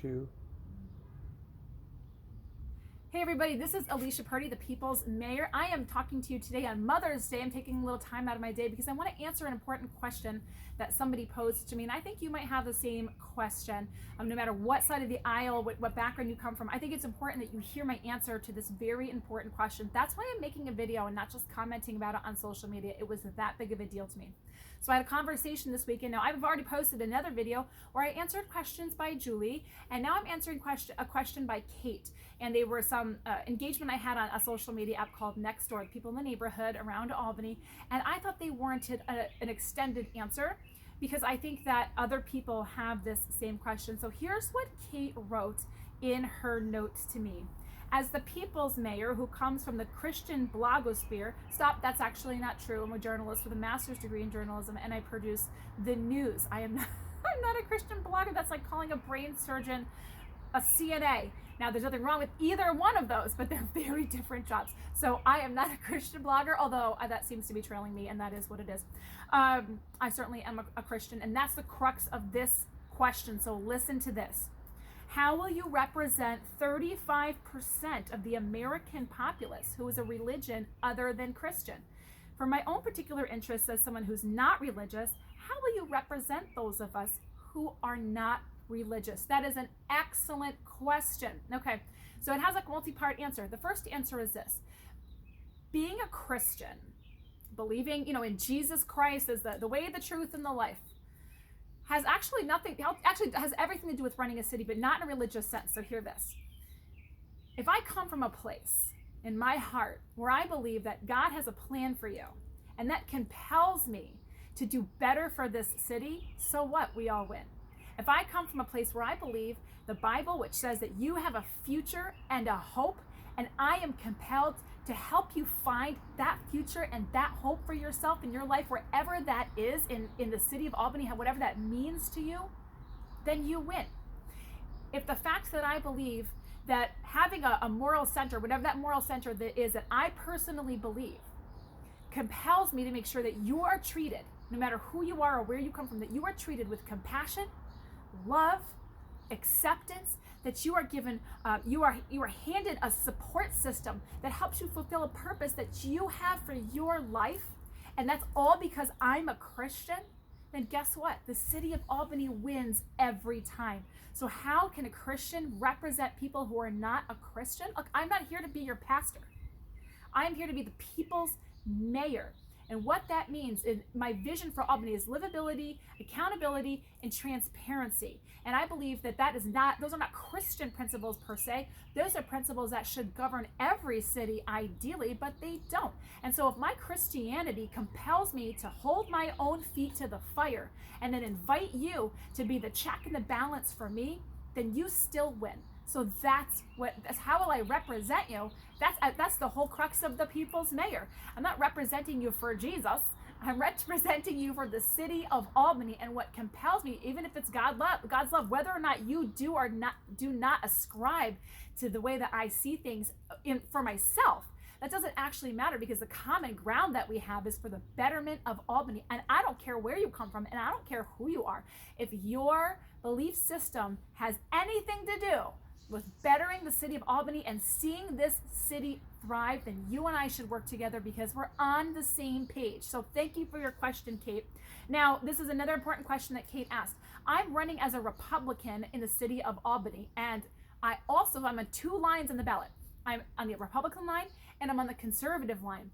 you. Hey everybody, this is Alicia Purdy, the People's Mayor. I am talking to you today on Mother's Day. I'm taking a little time out of my day because I want to answer an important question that somebody posed to me, and I think you might have the same question. No matter what side of the aisle, what background you come from, I think it's important that you hear my answer to this very important question. That's why I'm making a video and not just commenting about it on social media. It was that big of a deal to me. So I had a conversation this weekend. Now I've already posted another video where I answered questions by Julie, and now I'm answering a question by Kate. And they were some engagement I had on a social media app called Nextdoor, the people in the neighborhood around Albany. And I thought they warranted an extended answer because I think that other people have this same question. So here's what Kate wrote in her note to me. As the People's Mayor who comes from the Christian blogosphere, stop, that's actually not true. I'm a journalist with a master's degree in journalism and I produce the news. I'm not a Christian blogger. That's like calling a brain surgeon a CNA. Now, there's nothing wrong with either one of those, but they're very different jobs. So I am not a Christian blogger, although that seems to be trailing me, and that is what it is. I certainly am a Christian, and that's the crux of this question. So listen to this. How will you represent 35% of the American populace who is a religion other than Christian? For my own particular interests as someone who's not religious, how will you represent those of us who are not religious? That is an excellent question. Okay, so it has a multi-part answer. The first answer is this. Being a Christian, believing, in Jesus Christ as the way, the truth, and the life, has actually has everything to do with running a city, but not in a religious sense. So hear this. If I come from a place in my heart where I believe that God has a plan for you, and that compels me to do better for this city, so what? We all win. If I come from a place where I believe the Bible, which says that you have a future and a hope, and I am compelled to help you find that future and that hope for yourself in your life, wherever that is in the city of Albany, whatever that means to you, then you win. If the fact that I believe that having a moral center, whatever that moral center that is, that I personally believe, compels me to make sure that you are treated, no matter who you are or where you come from, that you are treated with compassion, love, acceptance, that you are given, you are handed a support system that helps you fulfill a purpose that you have for your life, and that's all because I'm a Christian, then guess what? The city of Albany wins every time. So how can a Christian represent people who are not a Christian? Look, I'm not here to be your pastor. I'm here to be the people's mayor. And what that means is my vision for Albany is livability, accountability, and transparency. And I believe that those are not Christian principles per se. Those are principles that should govern every city ideally, but they don't. And so if my Christianity compels me to hold my own feet to the fire and then invite you to be the check and the balance for me, then you still win. So that's how will I represent you? That's the whole crux of the People's Mayor. I'm not representing you for Jesus. I'm representing you for the city of Albany, and what compels me, even if it's God's love, whether or not you do not ascribe to the way that I see things for myself. That doesn't actually matter, because the common ground that we have is for the betterment of Albany. And I don't care where you come from, and I don't care who you are. If your belief system has anything to do with bettering the city of Albany and seeing this city thrive, then you and I should work together because we're on the same page. So thank you for your question, Kate. Now, this is another important question that Kate asked. I'm running as a Republican in the city of Albany, and I'm on 2 lines on the ballot. I'm on the Republican line and I'm on the conservative line.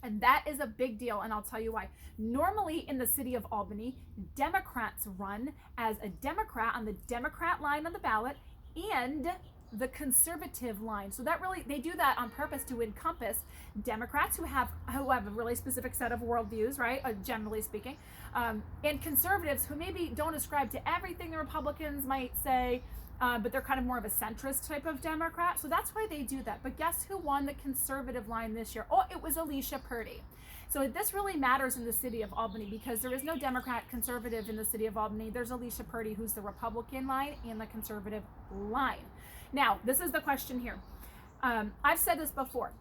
And that is a big deal, and I'll tell you why. Normally in the city of Albany, Democrats run as a Democrat on the Democrat line on the ballot and the conservative line. So they do that on purpose to encompass Democrats who have a really specific set of worldviews, right? Generally speaking, and conservatives who maybe don't ascribe to everything the Republicans might say, but they're kind of more of a centrist type of Democrat. So that's why they do that. But guess who won the conservative line this year? Oh, it was Alicia Purdy. So this really matters in the city of Albany because there is no Democrat conservative in the city of Albany. There's Alicia Purdy, who's the Republican line and the conservative line. Now, this is the question here. I've said this before.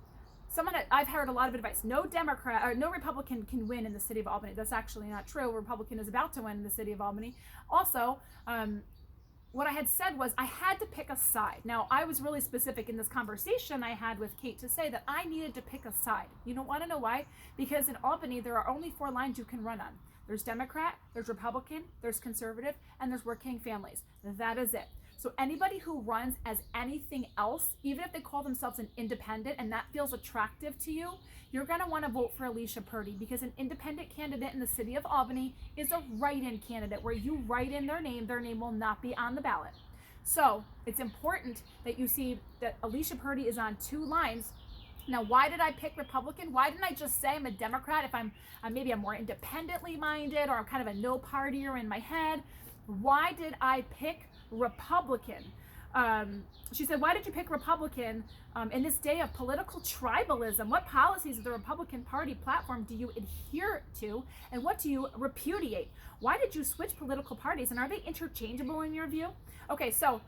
I've heard a lot of advice. No Democrat or no Republican can win in the city of Albany. That's actually not true. A Republican is about to win in the city of Albany. Also, what I had said was I had to pick a side. Now, I was really specific in this conversation I had with Kate to say that I needed to pick a side. You don't want to know why? Because in Albany, there are only 4 lines you can run on. There's Democrat, there's Republican, there's conservative, and there's working families. That is it. So anybody who runs as anything else, even if they call themselves an independent and that feels attractive to you, you're going to want to vote for Alicia Purdy, because an independent candidate in the city of Albany is a write-in candidate where you write in their name will not be on the ballot. So it's important that you see that Alicia Purdy is on 2 lines. Now, why did I pick Republican? Why didn't I just say I'm a Democrat if I'm maybe I'm more independently minded, or I'm kind of a no partier in my head? Why did I pick Republican? She said, why did you pick Republican in this day of political tribalism? What policies of the Republican Party platform do you adhere to, and what do you repudiate? Why did you switch political parties, and are they interchangeable in your view? Okay, so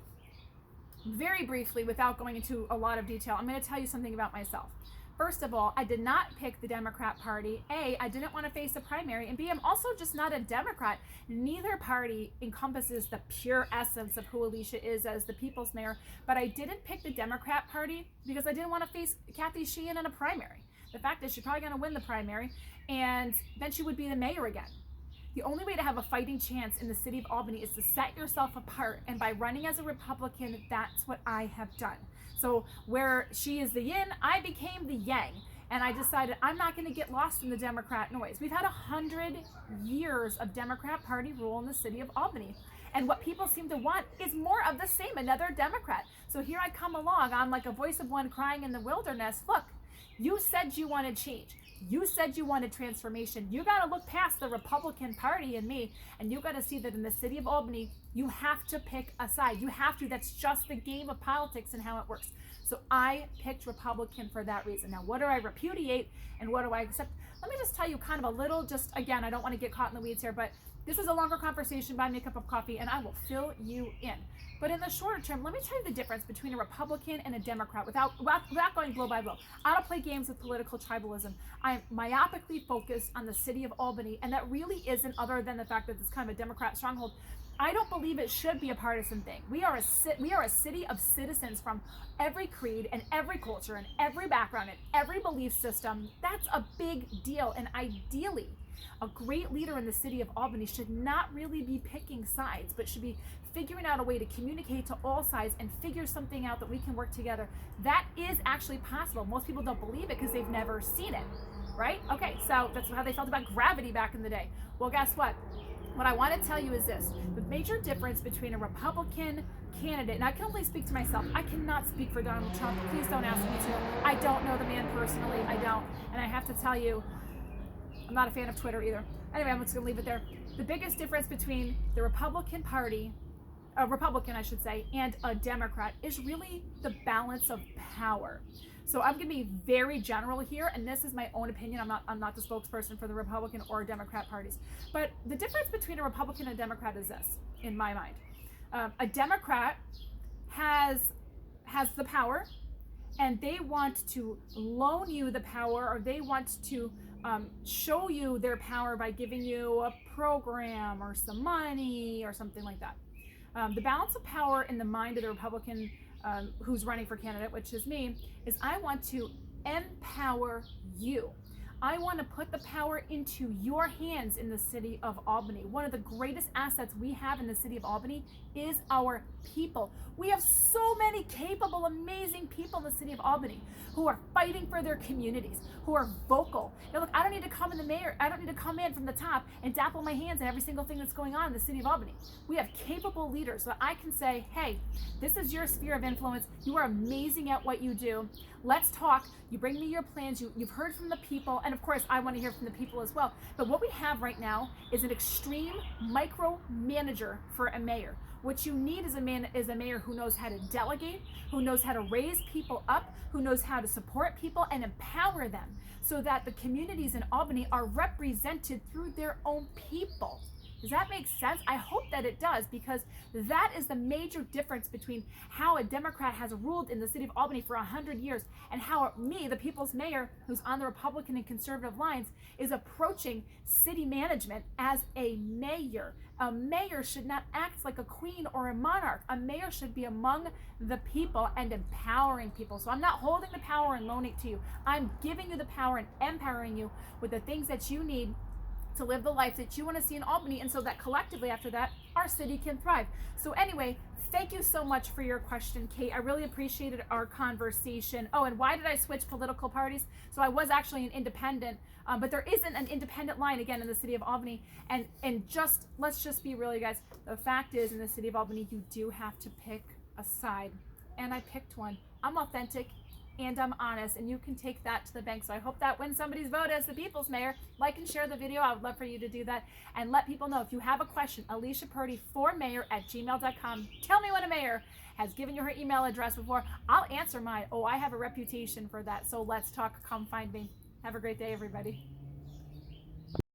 very briefly, without going into a lot of detail, I'm going to tell you something about myself. First of all, I did not pick the Democrat Party. A, I didn't want to face a primary, and B, I'm also just not a Democrat. Neither party encompasses the pure essence of who Alicia is as the people's mayor, but I didn't pick the Democrat Party because I didn't want to face Kathy Sheehan in a primary. The fact is she's probably going to win the primary, and then she would be the mayor again. The only way to have a fighting chance in the city of Albany is to set yourself apart, and by running as a Republican, that's what I have done. So where she is the yin, I became the yang, and I decided I'm not going to get lost in the Democrat noise. We've had 100 years of Democrat Party rule in the city of Albany, and what people seem to want is more of the same, another Democrat. So here I come along, I'm like a voice of one crying in the wilderness. Look, you said you wanted change. You said you wanted transformation. You got to look past the Republican Party and me, and you got to see that in the city of Albany, you have to pick a side. You have to. That's just the game of politics and how it works. So I picked Republican for that reason. Now, what do I repudiate and what do I accept? Let me just tell you kind of a little, just again, I don't want to get caught in the weeds here, but this is a longer conversation. Buy me a cup of coffee and I will fill you in. But in the shorter term, let me tell you the difference between a Republican and a Democrat without going blow by blow. I don't play games with political tribalism. I'm myopically focused on the city of Albany, and that really isn't, other than the fact that it's kind of a Democrat stronghold. I don't believe it should be a partisan thing. We are a city of citizens from every creed and every culture and every background and every belief system. That's a big deal, and ideally, a great leader in the city of Albany should not really be picking sides, but should be figuring out a way to communicate to all sides and figure something out that we can work together. That is actually possible. Most people don't believe it because they've never seen it, right? Okay, so that's how they felt about gravity back in the day. Well, guess what? What I want to tell you is this: the major difference between a Republican candidate, and I can only speak to myself. I cannot speak for Donald Trump. Please don't ask me to. I don't know the man personally. I don't. And I have to tell you, I'm not a fan of Twitter either. Anyway, I'm just going to leave it there. The biggest difference between the Republican Party, a Republican, I should say, and a Democrat is really the balance of power. So I'm going to be very general here, and this is my own opinion. I'm not the spokesperson for the Republican or Democrat parties. But the difference between a Republican and a Democrat is this, in my mind. A Democrat has the power, and they want to loan you the power, or they want to show you their power by giving you a program or some money or something like that. The balance of power in the mind of the Republican who's running for candidate, which is me, is I want to empower you. I want to put the power into your hands in the city of Albany. One of the greatest assets we have in the city of Albany is our people. We have so many capable, amazing people in the city of Albany who are fighting for their communities, who are vocal. Now look, I don't need to come in from the top and dapple my hands in every single thing that's going on in the city of Albany. We have capable leaders so I can say, hey, this is your sphere of influence. You are amazing at what you do. Let's talk. You bring me your plans. You've heard from the people. And of course, I want to hear from the people as well. But what we have right now is an extreme micromanager for a mayor. What you need is a mayor who knows how to delegate, who knows how to raise people up, who knows how to support people and empower them so that the communities in Albany are represented through their own people. Does that make sense? I hope that it does, because that is the major difference between how a Democrat has ruled in the city of Albany for 100 years and how me, the people's mayor, who's on the Republican and conservative lines, is approaching city management as a mayor. A mayor should not act like a queen or a monarch. A mayor should be among the people and empowering people. So I'm not holding the power and loaning it to you. I'm giving you the power and empowering you with the things that you need to live the life that you want to see in Albany, and so that collectively after that our city can thrive. So anyway, thank you so much for your question, Kate. I really appreciated our conversation. Oh, and why did I switch political parties? So I was actually an independent, but there isn't an independent line again in the city of Albany. And just let's just be real, you guys. The fact is, in the city of Albany, you do have to pick a side, and I picked one. I'm authentic and I'm honest, and you can take that to the bank. So I hope that when somebody's vote as the people's mayor, like and share the video. I would love for you to do that, and let people know if you have a question. Alicia Purdy for mayor@gmail.com. Tell me when a mayor has given you her email address before. I'll answer mine. Oh, I have a reputation for that. So let's talk. Come find me. Have a great day, everybody.